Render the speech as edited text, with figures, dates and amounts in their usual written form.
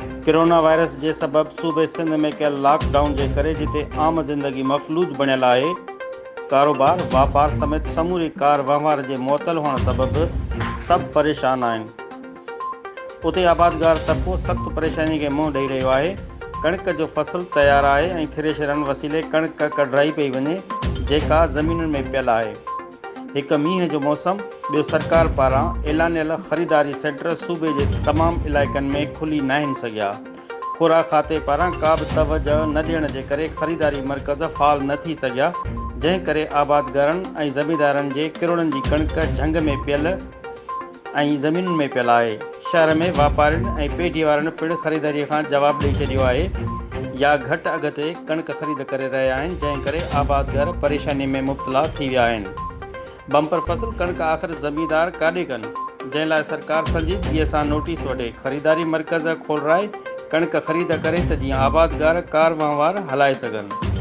Corona virus जे सबब सूबे सिंध में कयल लॉकडाउन जे करे जिते आम ज़िंदगी मफ़लूज बणियल आहे, कारोबार वापार समेत समूरी कार वहिंवार जे मुअतल हुअण सबबि सभु परेशान आहिनि। उते आबादगार तबक़ो सख़्तु परेशानी खे मुंहुं ॾेई रहियो आहे। कणिक जो फसल तयारु आहे ऐं थ्रेशरनि वसीले कणिक कढराई पई वञे, जेका ज़मीनुनि में पियल आहे। हिकु मींहं जो मौसम, ॿियो सरकार पारां ऐलानियल ख़रीदारी सेंटर सूबे जे तमामु इलाइक़नि में खुली न आहिनि सघिया। खुराक खाते पारां का बि तवजह न ॾियण जे करे ख़रीदारी मर्कज़ फ़ाल न थी सघिया, जंहिं करे आबादगारनि ऐं ज़मींदारनि जे किरोड़नि जी कणिक झंग में पियल ऐं ज़मीनुनि में पियल आहे। शहर में वापारियुनि ऐं पेढी वारनि पिणु ख़रीदारीअ खां जवाबु ॾेई छॾियो आहे या घटि अघ ते कणिक ख़रीद करे रहिया आहिनि, जंहिं करे आबादगार परेशानी में मुब्तला थी विया आहिनि। बम्पर फसल कणिक आख़िर ज़मींदार काॾे कनि, जंहिं लाइ सरकार संजीदगीअ सां नोटिस वठे, ख़रीदारी मर्कज़ खोलराए कणिक ख़रीद करे त जीअं आबादगार कार वहिंवार हलाए सघनि।